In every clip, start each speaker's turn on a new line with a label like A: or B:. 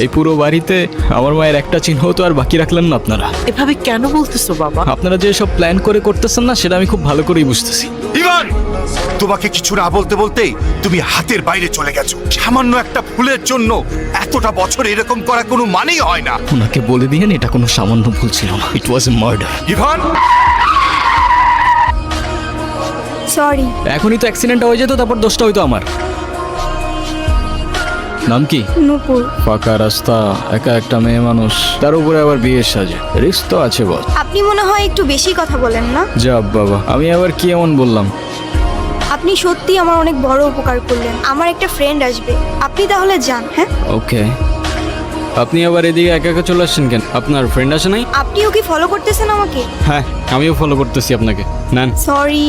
A: এই পুরো বাড়িতে আমার মায়ের একটা চিহ্ন তো আর বাকি রাখলেন না আপনারা।
B: এভাবে কেন বলতেছো বাবা?
A: আপনারা যে সব প্ল্যান করে করতেছেন না, সেটা আমি খুব ভালো করেই বুঝতেছি।
C: ইভান, তোমাকে কিছু না বলতে বলতেই তুমি হাতের বাইরে চলে গেছো। সামান্য একটা ভুলের জন্য এতটা বছর এরকম করা কোনো মানেই হয় না।
A: ওনাকে বলে দিয়েন এটা কোনো সামান্য ভুল ছিল না, it was a murder.
C: Ivan,
D: sorry.
A: এখনই তো অ্যাক্সিডেন্ট হয়ে যেত, তারপর দোষটা হইতো আমার। নাম কি?
D: নূপুর।
A: ফাঁকা রাস্তা, একা একটা মেয়ে মানুষ, তার উপরে আবার বিয়ের সাজে, রিস্ক তো আছে বস।
D: আপনি মনে হয় একটু বেশি কথা বলেন না?
A: যা বাবা, আমি আবার কি এমন বললাম?
D: আপনি সত্যি আমার অনেক বড় উপকার করলেন। আমার একটা ফ্রেন্ড আসবে, আপনি তাহলে যান। হ্যাঁ,
A: ওকে। আপনি আবার এদিকে একা একা চলে আসছেন কেন? আপনার ফ্রেন্ড আসে নাই?
D: আপনিও কি ফলো করতেছেন আমাকে?
A: হ্যাঁ, আমিও ফলো করতেছি আপনাকে। নেন।
D: সরি,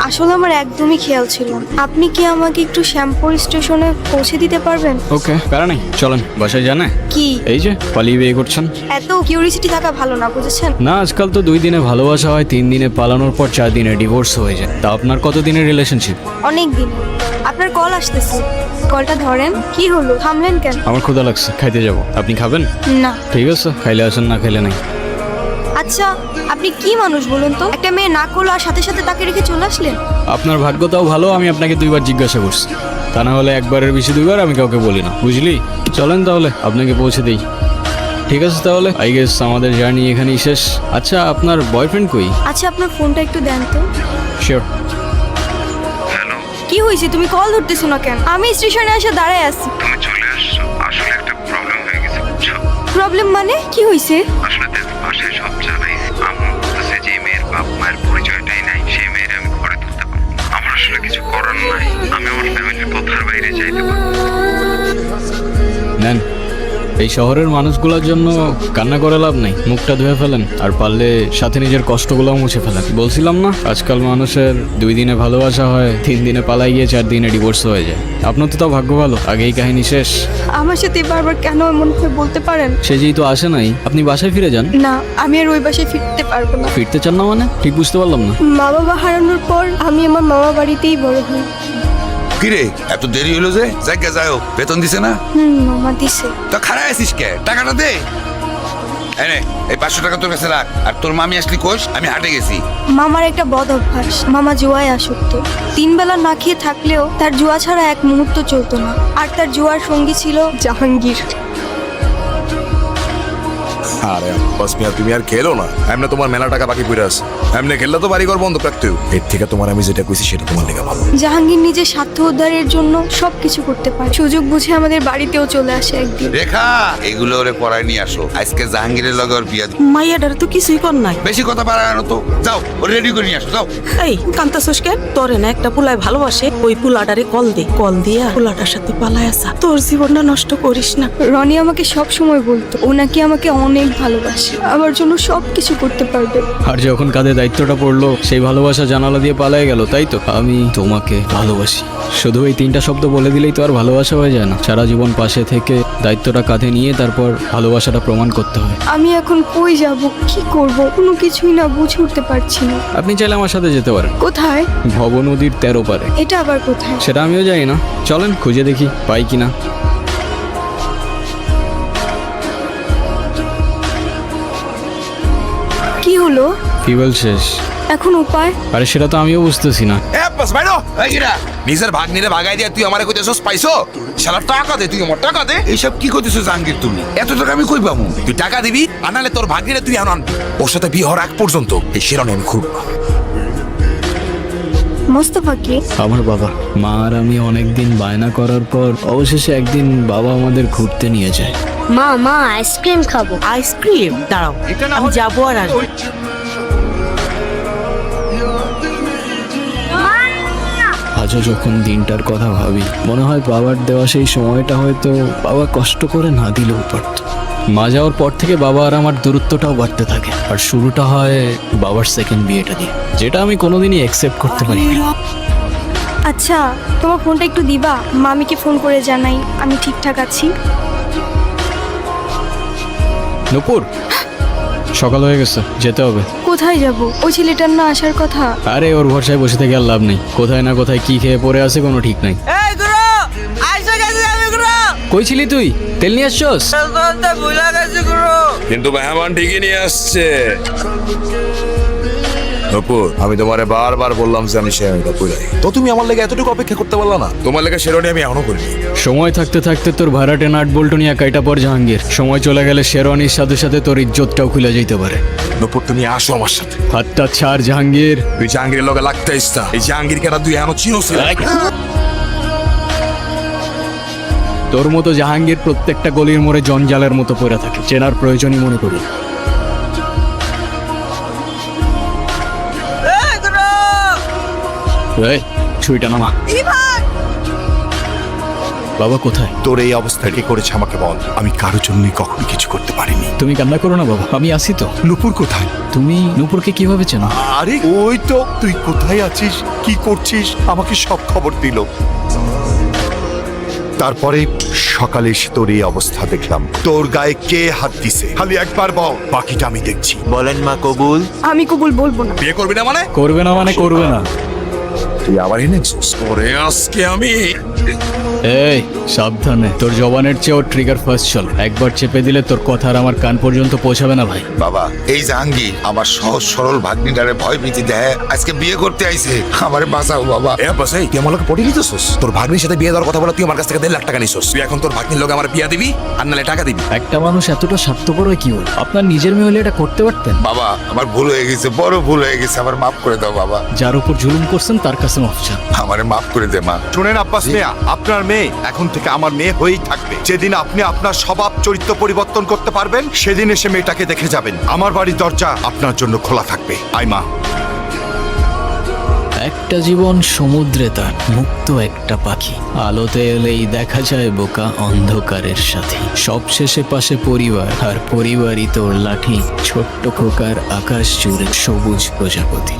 D: আসলে আমার একদমই খেয়াল ছিল না। আপনি কি আমাকে একটু শ্যামপুর স্টেশনে পৌঁছে দিতে পারবেন?
A: ওকে, প্যারা নেই, চলেন বাসায় জানে।
D: কি
A: এই যে পালিয়ে বিয়ে করছেন।
D: এত কিউরিসিটি থাকা ভালো না, বুঝেছেন?
A: না, আজকাল তো 2 দিনে ভালোবাসা হয়, 3 দিনে পালানোর পর 4 দিনে ডিভোর্স হয়ে যায়। তা আপনার কত দিনের রিলেশনশিপ?
D: অনেক দিন। আপনার কল আসতেছে, কলটা ধরেন। কি হলো, থামলেন কেন?
A: আমার ক্ষুধা লাগছে, খাইতে যাব। আপনি খাবেন?
D: না।
A: ঠিক আছে, খাইলে আসেন, না খাইলে নাই।
D: আচ্ছা, আপনি কি মানুষ বলুন তো? একটা মেয়ে না করলো আর সাথে সাথে তাকে রেখে চলে আসলেন?
A: আপনার ভাগ্যটাও ভালো, আমি আপনাকে 2 বার জিজ্ঞাসা করছি। তা না হলে একবারের বেশি 2 বার আমি কাউকে বলি না, বুঝলি? চলেন তাহলে আপনাকে পৌঁছে দেই। ঠিক আছে তাহলে, আই গেস আমাদের জার্নি এখানেই শেষ। আচ্ছা, আপনার বয়ফ্রেন্ড কই?
D: আচ্ছা, আপনার ফোনটা একটু দেন তো।
A: শিওর।
D: কি হয়েছে, তুমি কল ধরতেছো না কেন? আমি স্টেশনে এসে দাঁড়ায় আছি।
E: তুমি চলে আসছো, আসলে একটা প্রবলেম হয়ে গেছে বুঝছো।
D: প্রবলেম মানে কি হয়েছে?
E: আসলে দেখো, বাসায় সব জানাইছি, আম্মু বলতেছে যে মেয়ের বাপ মায়ের পরিচয়টাই নাই, সেই মেয়ের আমি ঘরে তুলতে পারবো না। আমার আসলে কিছু করার নাই, আমি আমার ফ্যামিলির কথার বাইরে যাইতে পারবো না।
A: নেন, এই শহরের মানুষগুলোর জন্য কান্না করে লাভ নেই, মুখটা ধুয়ে ফেলেন, আর পারলে সাথে নিজের কষ্টগুলোও মুছে ফেলেন। বলছিলাম না, আজকাল মানুষের 2 দিনে ভালোবাসা হয়, 3 দিনে পালাই গিয়ে 4 দিনে ডিভোর্স হয়ে যায়। আপনার তো তাও ভাগ্য ভালো, আগেই কাহিনী শেষ।
D: আমার সাথে বারবার কেন এমন করে বলতে পারেন?
A: সে যেহেতু আসে নাই, আপনি বাসায় ফিরে যান।
D: না, আমি আর ওই বাসায় ফিরতে পারবো না।
A: ফিরতে চান না মানে? ঠিক বুঝতে পারলাম না।
D: মা বাবা হারানোর পর আমি আমার মামা বাড়িতেই বড় হই।
F: কিরে এত দেরি হলো যে? জায়গা যাও, বেতন দিছে না?
D: মামা দিছে।
F: তো খারাপ আছিস কে? টাকাটা দে। এনে এই 500 টাকা তোর কাছে রাখ। আর তোর মামি আসলি কোষ? আমি হাটে গেছি।
D: মামার একটা বদ অভ্যাস, মামা জুয়ায় আসক্ত। 3 বেলা না খেয়ে থাকলেও তার জুয়া ছাড়া এক মুহূর্ত চলতো না। আর তার জুয়ার সঙ্গী ছিল জাহাঙ্গীর।
G: আরে বাস মিয়া, তুমি আর খেলো না। এমনি তোমার মেলা টাকা বাকি পড়ে আছে। এমনি খেললে তো বাড়িঘর বন্ধ রাখতে হবে। এর থেকে তোমার আমি যেটা কইছি সেটা তোমার লেগে ভালো।
D: জাহাঙ্গীর নিজের স্বার্থ উদ্ধারের জন্য সবকিছু করতে পারে। সুযোগ বুঝে আমাদের বাড়িতেও চলে আসে একদিন।
F: রেখা, এগুলো ওরে পড়ায় নিয়ে আসো। আজকে জাহাঙ্গীরের লগে ওর বিয়া।
B: মাইয়াডার তো কিছুই কর নাই।
F: বেশি কথা বাড়ানো তো। যাও, ওর রেডি করে নিয়ে আসো, যাও।
B: এই কান্তাছস কেন? তোরে না একটা পুলায় ভালোবাসে, ওই পুলাটারে কল দে। কল দিয়া পুলাটার সাথে পালায় আসা। তোর জীবনটা নষ্ট করিস না।
D: রনি আমাকে সব সময় বলতো ও নাকি আমাকে অনেক ভালোবাসে, আমার জন্য সবকিছু করতে পারবে।
A: আর যখন কাঁধে দায়িত্বটা পড়লো, সেই ভালোবাসা জানালা দিয়ে পালায় গেল, তাই তো? আমি তোমাকে ভালোবাসি, শুধু এই 3টা শব্দ বলে দিলেই তো আর ভালোবাসা হয়ে যায় না। সারা জীবন পাশে থেকে দায়িত্বটা কাঁধে নিয়ে তারপর ভালোবাসাটা প্রমাণ করতে হয়।
D: আমি এখন কই যাব, কি করব, কোনো কিছুই না বুঝে উঠতে পারছি না।
A: আপনি চাইলে আমার সাথে যেতে পারেন।
D: কোথায়?
A: ভব নদীর 13 পারে।
D: এটা আবার কোথায়?
A: সেটা আমিও জানি না, চলেন খুঁজে দেখি পাই কিনা।
D: কি হলো?
A: ফিউয়েল শেষ।
D: এখন উপায়?
A: আরে সেটা তো আমিও বুঝতেছি না।
F: এ বাস বাইরো। এই কিরা? নিজের ভাগ্নিরে ভাগাই দিয়া তুই আমারে কইতেছস পাইছো? শালা টাকা দে, তুই আমার টাকা দে। এইসব কি কইতেছো জাহাঙ্গীর তুমি? এত টাকা আমি কই পাবো? তুই টাকা দিবি, আর নাহলে তোর ভাগ্নিরে তুই আনবি। ওর সাথে বিয়ে হওয়ার আগ পর্যন্ত এই শিরনে আমি খুব।
D: মোস্তফা কে?
A: আমার বাবা। মা আর আমি অনেকদিন বায়না করার পর অবশেষে একদিন বাবা আমাদের ঘুরতে নিয়ে যায়।
H: মা মা আইসক্রিম খাবো।
B: আইসক্রিম? দাঁড়াও, আমি যাবো আর আসবো।
A: আজও যখন দিনটার কথা ভাবি, মনে হয় বাবার দেওয়া সেই সময়টা হয়তো বাবা কষ্ট করে না দিলেও পারত। মা যাওয়ার পর থেকে বাবা আর আমার দূরত্বটাও বাড়তে থাকে, আর শুরুটা হয় বাবার সেকেন্ড বিয়েটা দিয়ে, যেটা আমি কোনোদিনই অ্যাকসেপ্ট করতে পারি।
D: আচ্ছা, তোমার ফোনটা একটু দিবা? মামিকে ফোন করে জানাই আমি ঠিকঠাক আছি।
A: নূপুর, সকাল হয়ে গেছে, যেতে হবে।
D: কোথায় যাব? ওই ছেলেটার না আসার কথা।
A: আরে ওর ভরসায় বসে থেকে আর লাভ নেই, কোথায় না কোথায় কি খেয়ে পড়ে আছে কোনো ঠিক নাই। কই ছিলি তুই? তেল নিয়ে আসছস?
G: কিন্তু মেহমান ঠিকই নিয়ে আসছে। নপুর, আমি তোমারে বারবার বললাম যে আমি শেরওয়ানিটা পরাই, তো তুমি আমার লেগে এতটুকু অপেক্ষা করতে পারলা না? তোমার লেগে শেরওয়ানি আমি এখনো করিনি।
A: সময় থাকতে থাকতে তোর ভাড়াটে নাট বল্টু নিয়ে কাইটা পর জাহাঙ্গীর। সময় চলে গেলে শেরওয়ানির সাথে সাথে তোর ইজ্জতটাও খুলে যেতে পারে।
G: নপুর, তুমি আসো আমার সাথে।
A: হাতটা ছাড় জাহাঙ্গীর।
G: তুই জাহাঙ্গীরের লগে লাগতে ইস্তা। এই জাহাঙ্গীর কেনা তুই এখনো চিনোস না?
A: তোর মতো জাহাঙ্গীর প্রত্যেকটা গলির মোড়ে জঞ্জালের মতো পড়ে থাকে, চেনার প্রয়োজনই মনে করি। এই, ছুরিটা নামা। বাবা কোথায়?
C: তোর এই অবস্থা কে করেছে আমাকে বল। আমি কারোর জন্যই কখনো কিছু করতে পারিনি।
A: তুমি কান্না করো না বাবা, আমি আসি তো।
C: নুপুর কোথায়?
A: তুমি নূপুরকে কিভাবে চেনো?
C: আরে ওই তো, তুই কোথায় আছিস, কি করছিস, আমাকে সব খবর দিল। তারপরে সকালে এসে তোর এই অবস্থা দেখলাম। তোর গায়ে কে হাত দিছে খালি একবার বল, বাকিটা আমি দেখছি।
I: বলেন মা কবুল।
D: আমি কবুল বলবো না।
G: বিয়ে করবি না মানে?
A: করবে না মানে করবে না।
G: তুই আবার এনেছিস? ওরে আজকে আমি
A: এই সাবধানে, তোর জবানের চেয়েও ট্রিগার ফার্স্ট চল। একবার চেপে দিলে তোর কথা আর আমার কান পর্যন্ত পৌঁছাবে না ভাই।
F: বাবা, এই জাহাঙ্গীর আমার সহজ সরল ভাগ্নিটারে ভয় ভীতি দেয়, আজকে বিয়ে করতে আইছে। আমারে বাঁচাও বাবা।
G: এ বাস, এই তুই আমার লোকে পড়ে নিতেছস? তোর ভাগ্নির সাথে বিয়ে দেওয়ার কথা বলে তুই আমার কাছ থেকে 1.5 লাখ টাকা নিছস। তুই এখন তোর ভাগ্নির লোকে আমার বিয়ে দিবি আর নালে টাকা দিবি?
A: একটা মানুষ এতটা স্বার্থপর হয় কি হল? আপনার নিজের মেয়ে হলে এটা করতে পারতেন।
F: বাবা, আমার ভুল হয়ে গেছে, বড় ভুল হয়ে গেছে, আমার মাফ করে দাও বাবা।
A: যার উপর জুলুম করছেন তার কাছে মাফ চান।
F: আমারে মাফ করে দে মা।
C: শুনেন আব্বাস মিয়া, আপনার মেয়ে এখন থেকে আমার মেয়ে হয়েই থাকবে। যেদিন আপনি আপনার স্বভাব চরিত্র পরিবর্তন করতে পারবেন, সেদিন এসে মেয়েটাকে দেখে যাবেন। আমার বাড়ির দরজা আপনার জন্য খোলা থাকবে। আই মা।
A: একটা জীবন সমুদ্রে তার মুক্ত একটা পাখি, আলোতে এলেই দেখা যায় বোকা অন্ধকারের সাথে। সবশেষে পাশে পরিবার, আর পরিবারই তোর লাঠি। ছোট্ট খোকার আকাশ জুড়ে সবুজ প্রজাপতি।